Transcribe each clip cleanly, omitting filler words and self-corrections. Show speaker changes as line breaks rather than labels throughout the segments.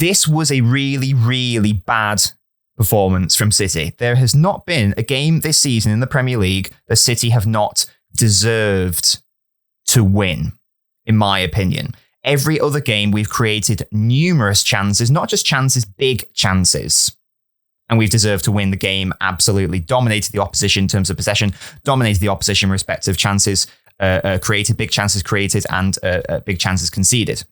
this was a really, really bad performance from City. There has not been a game this season in the Premier League that City have not deserved to win, in my opinion. Every other game, we've created numerous chances, not just chances, big chances. And we've deserved to win the game, absolutely. Dominated the opposition in terms of possession, dominated the opposition respective chances created, big chances created, and big chances conceded.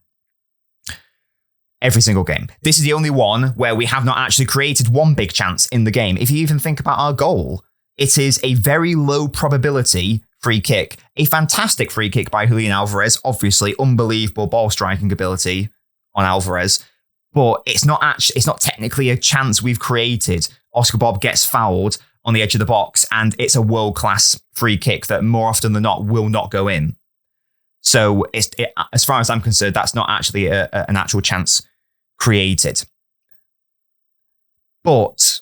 Every single game. This is the only one where we have not actually created one big chance in the game. If you even think about our goal, it is a very low probability free kick. A fantastic free kick by Julian Alvarez. Obviously, unbelievable ball striking ability on Alvarez. But it's not technically a chance we've created. Oscar Bob gets fouled on the edge of the box, and it's a world-class free kick that more often than not will not go in. So as far as I'm concerned, that's not actually an actual chance created. But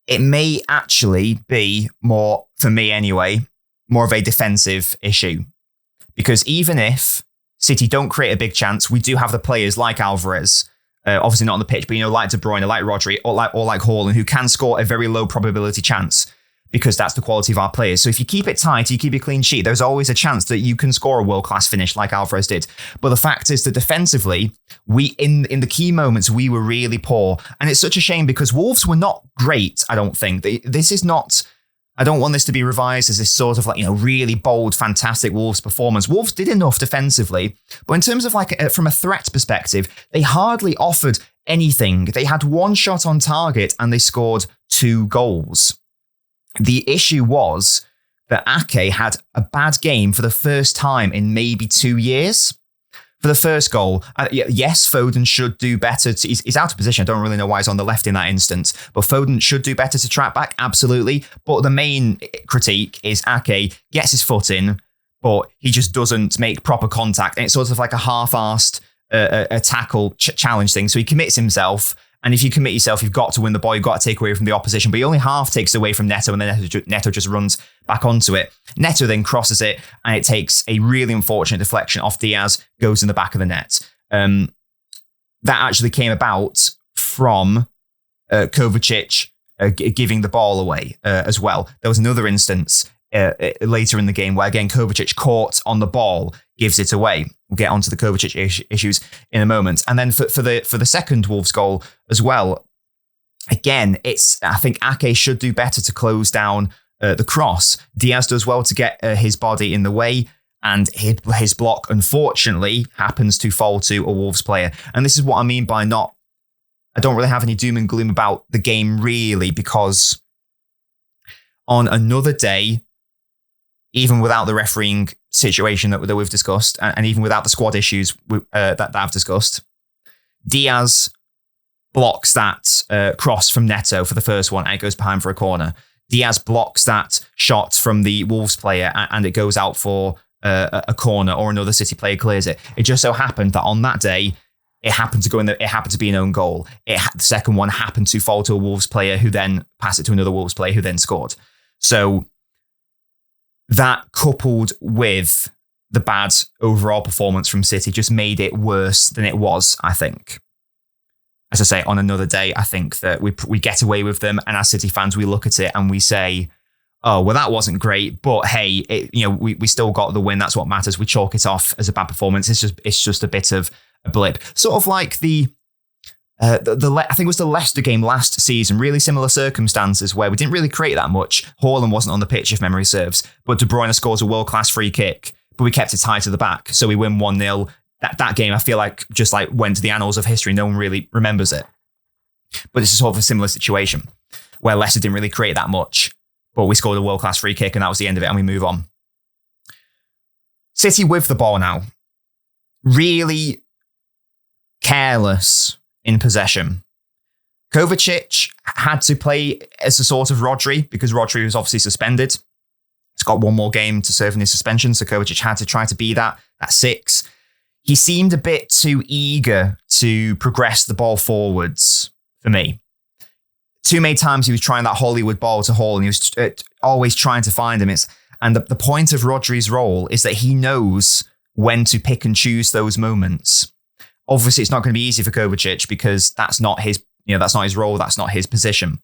it may actually be more, for me anyway, more of a defensive issue. Because even if City don't create a big chance, we do have the players like Alvarez, obviously not on the pitch, but like De Bruyne, like Rodri, or like Haaland, who can score a very low probability chance, because that's the quality of our players. So if you keep it tight, you keep a clean sheet, there's always a chance that you can score a world-class finish like Alvarez did. But the fact is that defensively, we in the key moments, we were really poor. And it's such a shame because Wolves were not great, I don't think. This is not... I don't want this to be revised as this sort of really bold, fantastic Wolves performance. Wolves did enough defensively, but in terms of from a threat perspective, they hardly offered anything. They had one shot on target and they scored 2 goals. The issue was that Ake had a bad game for the first time in maybe 2 years. For the first goal, yes, Foden should do better. He's out of position. I don't really know why he's on the left in that instance. But Foden should do better to track back, absolutely. But the main critique is Ake gets his foot in, but he just doesn't make proper contact. And it's sort of like a half-arsed a tackle challenge thing. So he commits himself. And if you commit yourself, you've got to win the ball. You've got to take away from the opposition. But he only half takes away from Neto, and then Neto just runs back onto it. Neto then crosses it, and it takes a really unfortunate deflection off Diaz, goes in the back of the net. That actually came about from Kovacic giving the ball away as well. There was another instance later in the game where, again, Kovacic caught on the ball, gives it away. We'll get onto the Kovacic issues in a moment. And then for the second Wolves goal as well, again, I think Ake should do better to close down the cross. Diaz does well to get his body in the way, and his block, unfortunately, happens to fall to a Wolves player. And this is what I mean by I don't really have any doom and gloom about the game, really, because on another day, even without the refereeing situation that we've discussed, and even without the squad issues that I've discussed, Diaz blocks that cross from Neto for the first one, and it goes behind for a corner. Diaz blocks that shot from the Wolves player, and it goes out for a corner, or another City player clears it. It just so happened that on that day, it happened to go in. It happened to be an own goal. The second one happened to fall to a Wolves player, who then passed it to another Wolves player, who then scored. So that, coupled with the bad overall performance from City, just made it worse than it was, I think. As I say, on another day, I think that we get away with them, and as City fans, we look at it and we say, oh, well, that wasn't great, but hey, we still got the win. That's what matters. We chalk it off as a bad performance. It's just a bit of a blip. Sort of like I think it was the Leicester game last season, really similar circumstances where we didn't really create that much. Haaland wasn't on the pitch, if memory serves, but De Bruyne scores a world-class free kick, but we kept it tight to the back, so we win 1-0. That game, I feel like, just went to the annals of history. No one really remembers it. But this is sort of a similar situation where Leicester didn't really create that much, but we scored a world-class free kick, and that was the end of it, and we move on. City with the ball now. Really careless in possession. Kovacic had to play as a sort of Rodri, because Rodri was obviously suspended. He's got one more game to serve in his suspension, so Kovacic had to try to be that 6. He seemed a bit too eager to progress the ball forwards for me. Too many times he was trying that Hollywood ball to Hall, and he was always trying to find him. And the point of Rodri's role is that he knows when to pick and choose those moments. Obviously, it's not going to be easy for Kovacic because that's not his, that's not his role, that's not his position.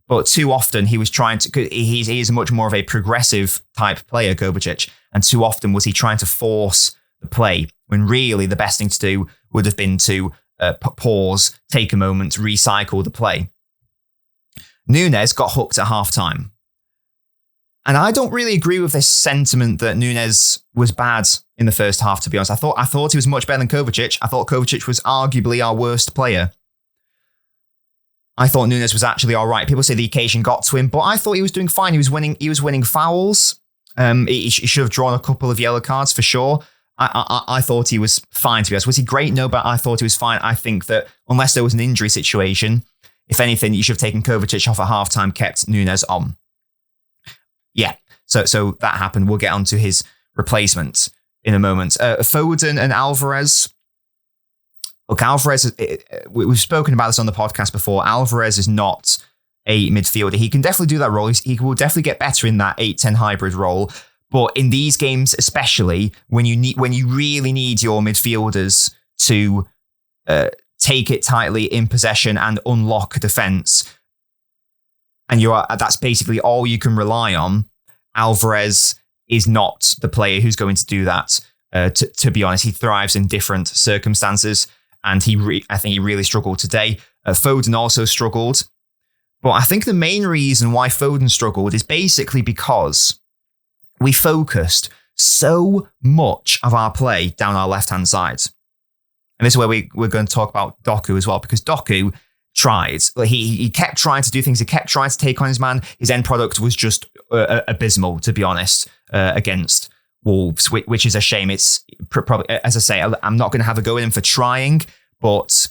But too often he was trying to, he is much more of a progressive type player, Kovacic, and too often was he trying to force the play when really the best thing to do would have been to pause, take a moment, recycle the play. Núñez got hooked at halftime. And I don't really agree with this sentiment that Núñez was bad in the first half, to be honest. I thought he was much better than Kovacic. I thought Kovacic was arguably our worst player. I thought Núñez was actually all right. People say the occasion got to him, but I thought he was doing fine. He was winning fouls. He should have drawn a couple of yellow cards for sure. I thought he was fine, to be honest. Was he great? No, but I thought he was fine. I think that unless there was an injury situation, if anything, you should have taken Kovacic off at halftime, kept Núñez on. Yeah, so that happened. We'll get on to his replacement in a moment. Foden and Alvarez. Look, Alvarez, we've spoken about this on the podcast before. Alvarez is not a midfielder. He can definitely do that role. He will definitely get better in that 8-10 hybrid role. But in these games, especially when you really need your midfielders to take it tightly in possession and unlock defense, and that's basically all you can rely on, Alvarez is not the player who's going to do that. To be honest, he thrives in different circumstances, and I think he really struggled today. Foden also struggled, but I think the main reason why Foden struggled is basically because we focused so much of our play down our left-hand side. And this is where we're going to talk about Doku as well, because Doku tried. He kept trying to do things. He kept trying to take on his man. His end product was just abysmal, to be honest, against Wolves, which is a shame. It's probably, as I say, I'm not going to have a go at him for trying, but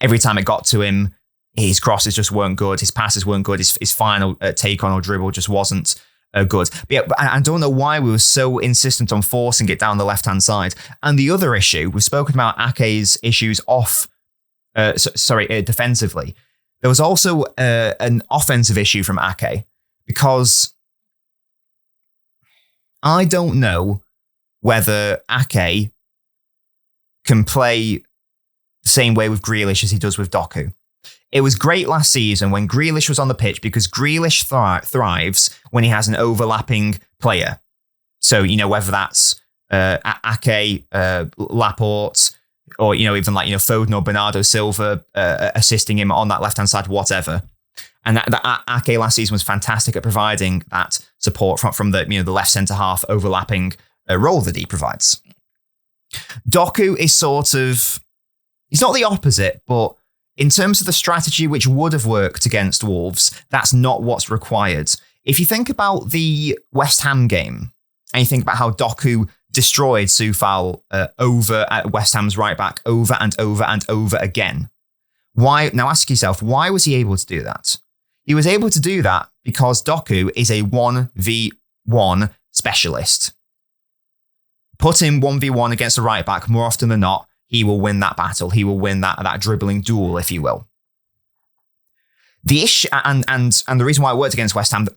every time it got to him, his crosses just weren't good. His passes weren't good. His final take on or dribble just wasn't good. But yeah, I don't know why we were so insistent on forcing it down the left-hand side. And the other issue, we've spoken about Ake's issues defensively. There was also an offensive issue from Ake, because I don't know whether Ake can play the same way with Grealish as he does with Doku. It was great last season when Grealish was on the pitch, because Grealish thrives when he has an overlapping player. So, whether that's Ake, Laporte, or, even like, Foden or Bernardo Silva assisting him on that left-hand side, whatever. And that Ake last season was fantastic at providing that support from the, the left centre-half overlapping role that he provides. Doku is he's not the opposite, but in terms of the strategy which would have worked against Wolves, that's not what's required. If you think about the West Ham game, and you think about how Doku destroyed Soufal over at West Ham's right back over and over and over again. Why? Now ask yourself, why was he able to do that? He was able to do that because Doku is a 1v1 specialist. Put him 1v1 against a right back, more often than not, he will win that battle. He will win that dribbling duel, if you will. The issue, and the reason why it worked against West Ham,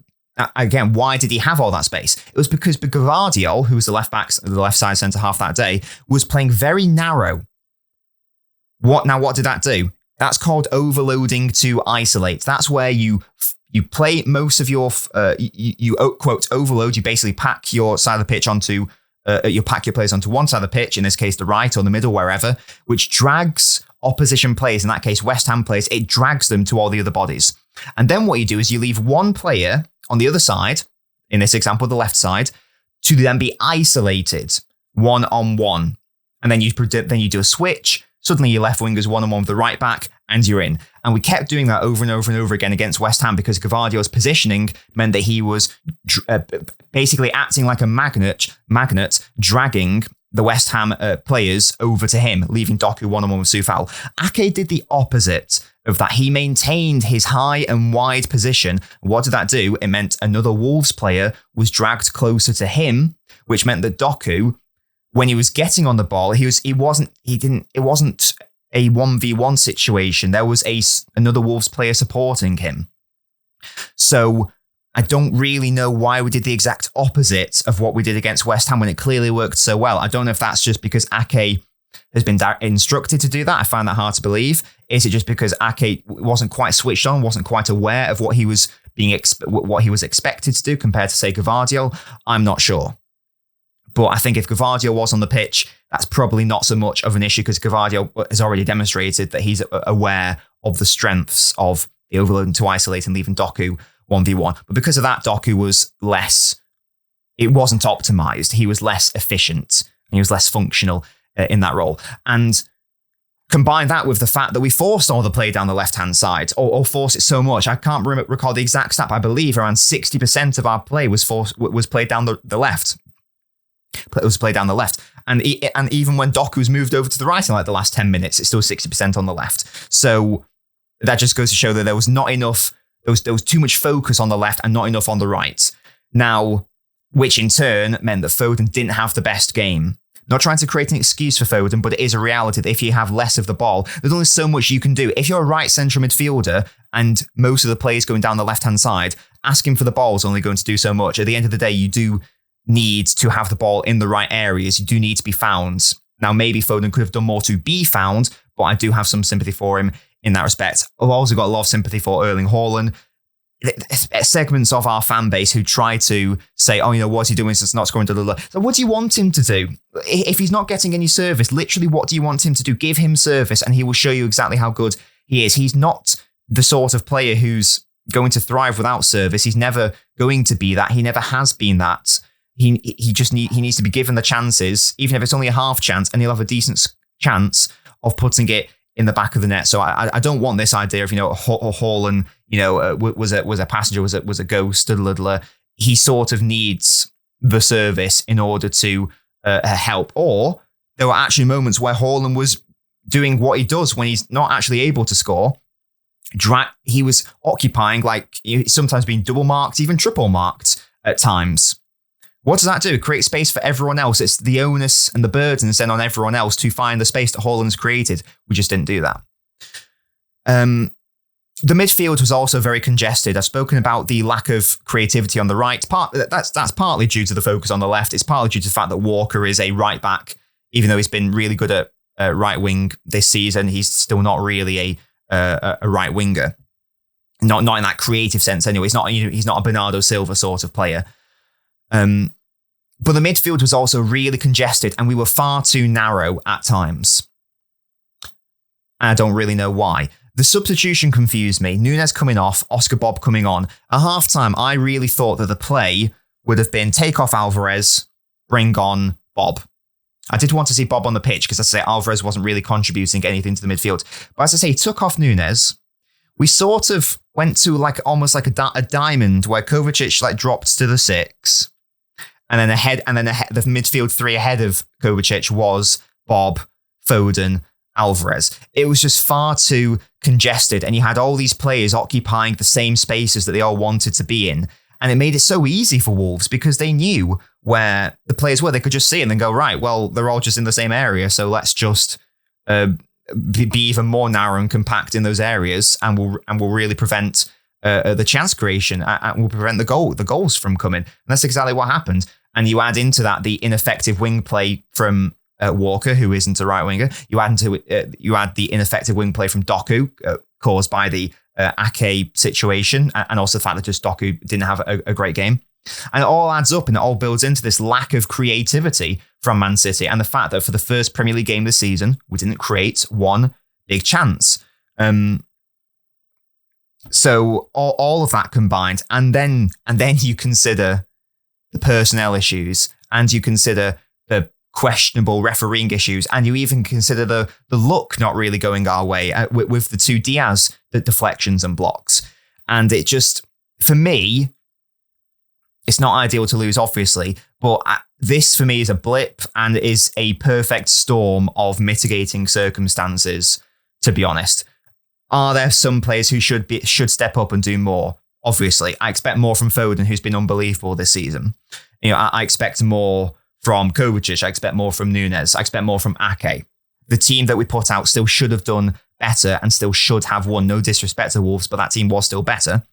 again, why did he have all that space? It was because Gvardiol, who was the left side centre half that day, was playing very narrow. What did that do? That's called overloading to isolate. That's where you play most of your you quote overload. You basically pack your side of the pitch onto. You pack your players onto one side of the pitch, in this case the right or the middle, wherever, which drags opposition players, in that case West Ham players, it drags them to all the other bodies. And then what you do is you leave one player on the other side, in this example the left side, to then be isolated one-on-one. And then you do a switch, suddenly your left wing is one-on-one with the right back, and you're in. And we kept doing that over and over and over again against West Ham, because Gvardiol's positioning meant that he was basically acting like a magnet, dragging the West Ham players over to him, leaving Doku one-on-one with Soufal. Ake did the opposite of that. He maintained his high and wide position. What did that do? It meant another Wolves player was dragged closer to him, which meant that Doku, when he was getting on the ball, it wasn't a 1v1 situation. There was another Wolves player supporting him. So I don't really know why we did the exact opposite of what we did against West Ham when it clearly worked so well. I don't know if that's just because Ake has been instructed to do that? I find that hard to believe. Is it just because Ake wasn't quite switched on, wasn't quite aware of what he was expected to do compared to, say, Gvardiol? I'm not sure. But I think if Gvardiol was on the pitch, that's probably not so much of an issue because Gvardiol has already demonstrated that he's aware of the strengths of the overloading to isolate and leaving Doku 1v1. But because of that, Doku was it wasn't optimized. He was less efficient. He was less functional in that role. And combine that with the fact that we forced all the play down the left-hand side, or forced it so much. I can't recall the exact stat, but I believe around 60% of our play was played down the left. It was played down the left. And even when Doku was moved over to the right in like the last 10 minutes, it's still 60% on the left. So that just goes to show that there was not enough, there was too much focus on the left and not enough on the right. Now, which in turn meant that Foden didn't have the best game. Not trying to create an excuse for Foden, but it is a reality that if you have less of the ball, there's only so much you can do. If you're a right central midfielder and most of the play is going down the left-hand side, asking for the ball is only going to do so much. At the end of the day, you do need to have the ball in the right areas. You do need to be found. Now, maybe Foden could have done more to be found, but I do have some sympathy for him in that respect. I've also got a lot of sympathy for Erling Haaland. Segments of our fan base who try to say, oh, what's he doing since not scoring? So what do you want him to do? If he's not getting any service, literally, what do you want him to do? Give him service and he will show you exactly how good he is. He's not the sort of player who's going to thrive without service. He's never going to be that. He never has been that. He needs to be given the chances, even if it's only a half chance, and he'll have a decent chance of putting it in the back of the net. So I don't want this idea of, Haaland, was a passenger, was a ghost, he sort of needs the service in order to help. Or there were actually moments where Haaland was doing what he does when he's not actually able to score. He was occupying, sometimes being double marked, even triple marked at times. What does that do? Create space for everyone else. It's the onus and the burden then on everyone else to find the space that Haaland's created. We just didn't do that. The midfield was also very congested. I've spoken about the lack of creativity on the right. That's partly due to the focus on the left. It's partly due to the fact that Walker is a right back. Even though he's been really good at right wing this season, he's still not really a right winger. Not in that creative sense anyway. He's not a Bernardo Silva sort of player. But the midfield was also really congested and we were far too narrow at times. And I don't really know why. The substitution confused me. Núñez coming off, Oscar Bob coming on. At halftime, I really thought that the play would have been take off Alvarez, bring on Bob. I did want to see Bob on the pitch because, as I say, Alvarez wasn't really contributing anything to the midfield. But as I say, he took off Núñez. We sort of went to almost like a diamond where Kovacic dropped to the 6. And then the midfield three ahead of Kovacic was Bob, Foden, Alvarez. It was just far too congested, and you had all these players occupying the same spaces that they all wanted to be in. And it made it so easy for Wolves because they knew where the players were. They could just see it and then go, right, well, they're all just in the same area, so let's just be even more narrow and compact in those areas, and we'll really prevent the chance creation and will prevent the goals from coming. And that's exactly what happened. And you add into that the ineffective wing play from Walker, who isn't a right winger. You add the ineffective wing play from Doku, caused by the Ake situation, and also the fact that just Doku didn't have a great game. And it all adds up and it all builds into this lack of creativity from Man City, and the fact that for the first Premier League game this season, we didn't create one big chance. So all of that combined, and then you consider the personnel issues, and you consider the questionable refereeing issues, and you even consider the luck not really going our way with the two Diaz, the deflections and blocks. And it just, for me, it's not ideal to lose, obviously, but this for me is a blip and is a perfect storm of mitigating circumstances, to be honest. Are there some players who should step up and do more? Obviously, I expect more from Foden, who's been unbelievable this season. I expect more from Kovacic. I expect more from Núñez. I expect more from Ake. The team that we put out still should have done better and still should have won. No disrespect to Wolves, but that team was still better.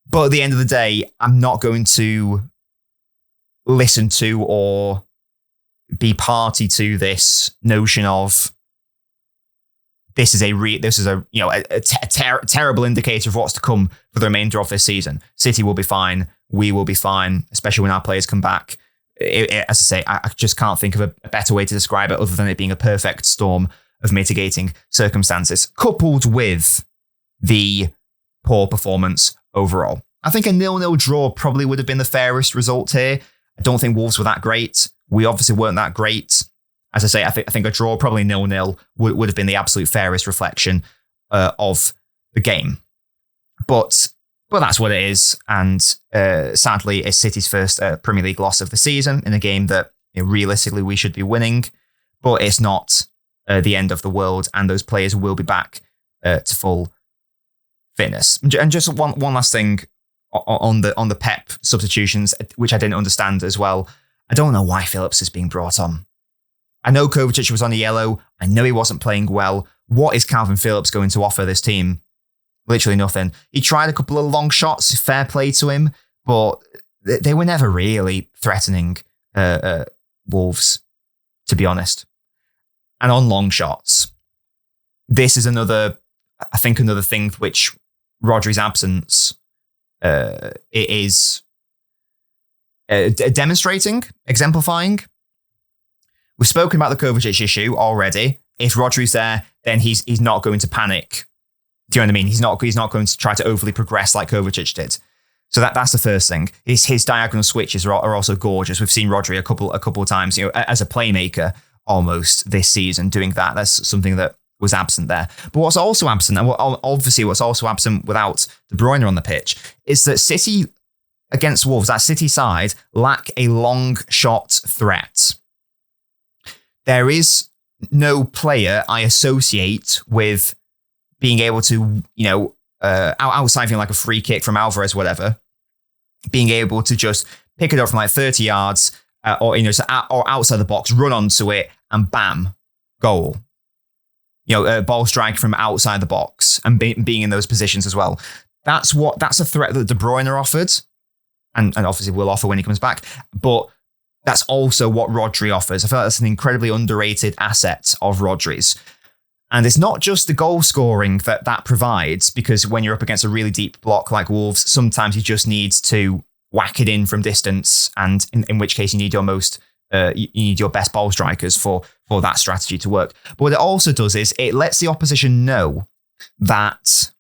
But at the end of the day, I'm not going to listen to or be party to this notion of this is a terrible indicator of what's to come for the remainder of this season. City will be fine. We will be fine, especially when our players come back. As I say, I just can't think of a better way to describe it other than it being a perfect storm of mitigating circumstances, coupled with the poor performance overall. I think a 0-0 draw probably would have been the fairest result here. I don't think Wolves were that great. We obviously weren't that great. As I say, I think a draw, probably 0-0, would have been the absolute fairest reflection of the game. But that's what it is. And sadly, it's City's first Premier League loss of the season in a game that realistically we should be winning. But it's not the end of the world, and those players will be back to full fitness. And just one last thing on the Pep substitutions, which I didn't understand as well. I don't know why Phillips is being brought on. I know Kovacic was on a yellow. I know he wasn't playing well. What is Calvin Phillips going to offer this team? Literally nothing. He tried a couple of long shots, fair play to him, but they were never really threatening Wolves, to be honest. And on long shots, this is another thing which Rodri's absence is demonstrating, exemplifying. We've spoken about the Kovacic issue already. If Rodri's there, then he's not going to panic. Do you know what I mean? He's not going to try to overly progress like Kovacic did. So that's the first thing. His diagonal switches are also gorgeous. We've seen Rodri a couple of times, as a playmaker almost this season doing that. That's something that was absent there. But what's also absent, and obviously what's also absent without De Bruyne on the pitch, is that City against Wolves, that City side, lack a long shot threat. There is no player I associate with being able to, outside like a free kick from Alvarez, whatever, being able to just pick it up from like 30 yards or outside the box, run onto it, and bam, goal. Ball strike from outside the box and being in those positions as well. That's a threat that De Bruyne offered, and obviously will offer when he comes back. But that's also what Rodri offers. I feel like that's an incredibly underrated asset of Rodri's. And it's not just the goal scoring that provides, because when you're up against a really deep block like Wolves, sometimes you just need to whack it in from distance, and in which case you need you need your best ball strikers for that strategy to work. But what it also does is it lets the opposition know that,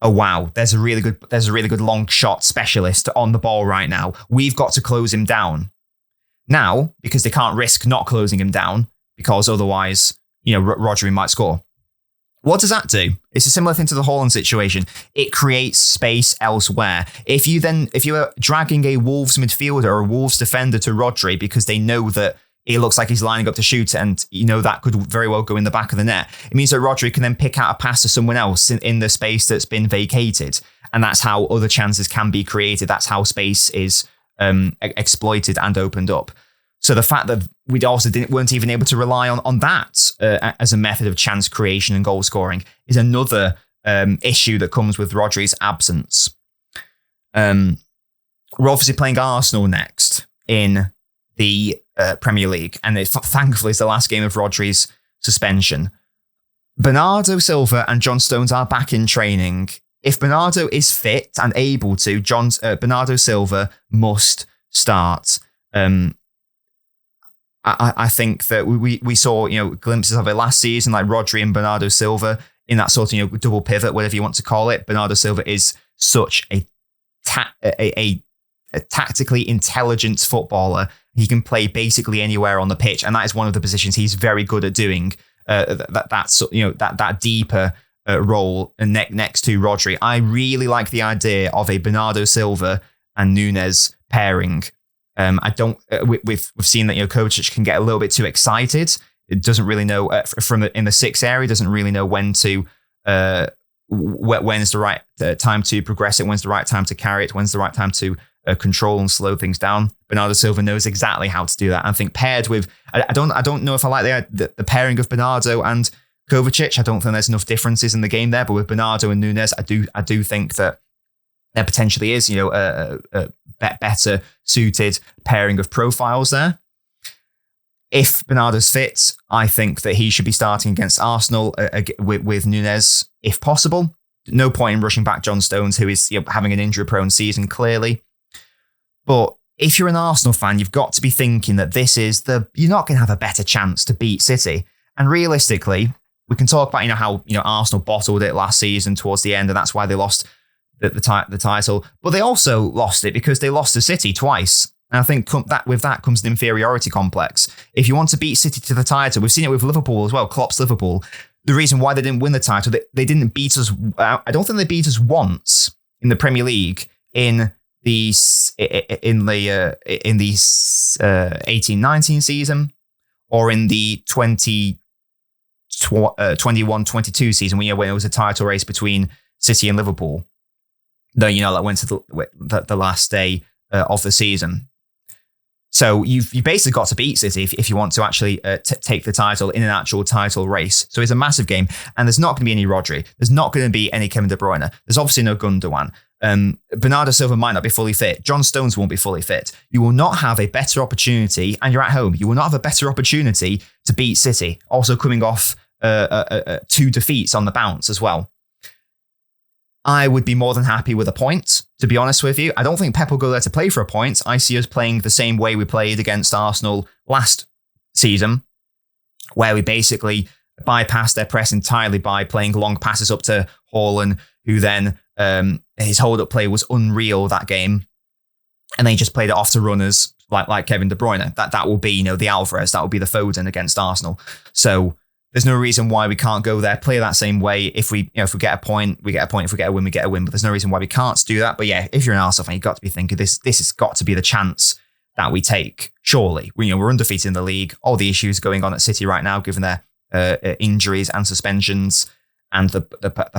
oh wow, there's a really good long shot specialist on the ball right now. We've got to close him down now, because they can't risk not closing him down, because otherwise, Rodri might score. What does that do? It's a similar thing to the Haaland situation. It creates space elsewhere. If you are dragging a Wolves midfielder or a Wolves defender to Rodri because they know that it looks like he's lining up to shoot, and that could very well go in the back of the net, it means that Rodri can then pick out a pass to someone else in the space that's been vacated. And that's how other chances can be created. That's how space is exploited and opened up. So the fact that we also weren't even able to rely on that as a method of chance creation and goal scoring is another issue that comes with Rodri's absence. We're obviously playing Arsenal next in the Premier League, and thankfully it's the last game of Rodri's suspension. Bernardo Silva and John Stones are back in training. If Bernardo is fit and able to, Bernardo Silva must start. I think that we saw glimpses of it last season, like Rodri and Bernardo Silva in that sort of double pivot, whatever you want to call it. Bernardo Silva is such a tactically intelligent footballer. He can play basically anywhere on the pitch, and that is one of the positions he's very good at doing. That deeper role next to Rodri. I really like the idea of a Bernardo Silva and Núñez pairing. We've seen that Kovacic can get a little bit too excited. It doesn't really know in the 6 area. Doesn't really know when's the right time to progress it. When's the right time to carry it. When's the right time to control and slow things down. Bernardo Silva knows exactly how to do that. I think paired with, I don't know if I like the pairing of Bernardo and Kovacic. I don't think there's enough differences in the game there. But with Bernardo and Núñez, I do think that there potentially is a better suited pairing of profiles there. If Bernardo's fit, I think that he should be starting against Arsenal with Nunez, if possible. No point in rushing back John Stones, who is having an injury-prone season, clearly. But if you're an Arsenal fan, you've got to be thinking that you're not going to have a better chance to beat City. And realistically, we can talk about how Arsenal bottled it last season towards the end, and that's why they lost the title. But they also lost it because they lost to City twice. And I think with that comes an inferiority complex. If you want to beat City to the title, we've seen it with Liverpool as well, Klopp's Liverpool. The reason why they didn't win the title, they didn't beat us. I don't think they beat us once in the Premier League in the 18-19 season, or in the 21-22 season when it was a title race between City and Liverpool. That went to the last day of the season. So you've basically got to beat City if you want to actually take the title in an actual title race. So it's a massive game, and there's not going to be any Rodri. There's not going to be any Kevin De Bruyne. There's obviously no Gundogan. Bernardo Silva might not be fully fit. John Stones won't be fully fit. You will not have a better opportunity, and you're at home. You will not have a better opportunity to beat City. Also coming off 2 defeats on the bounce as well. I would be more than happy with a point, to be honest with you. I don't think Pep will go there to play for a point. I see us playing the same way we played against Arsenal last season, where we basically bypassed their press entirely by playing long passes up to Haaland, who then his hold-up play was unreal that game. And they just played it off to runners like Kevin De Bruyne. That will be, the Alvarez, that will be the Foden against Arsenal. So there's no reason why we can't go there, play that same way. If we get a point, we get a point. If we get a win, we get a win. But there's no reason why we can't do that. But yeah, if you're an Arsenal fan, you've got to be thinking this has got to be the chance that we take. Surely, we're undefeated in the league. All the issues going on at City right now, given their injuries and suspensions and the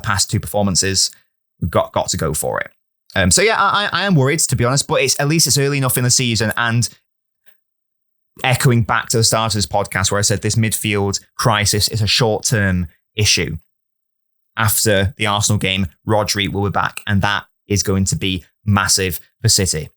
past 2 performances, we've got to go for it. So yeah, I am worried, to be honest. But at least it's early enough in the season, and echoing back to the start of this podcast where I said this midfield crisis is a short-term issue. After the Arsenal game, Rodri will be back, and that is going to be massive for City.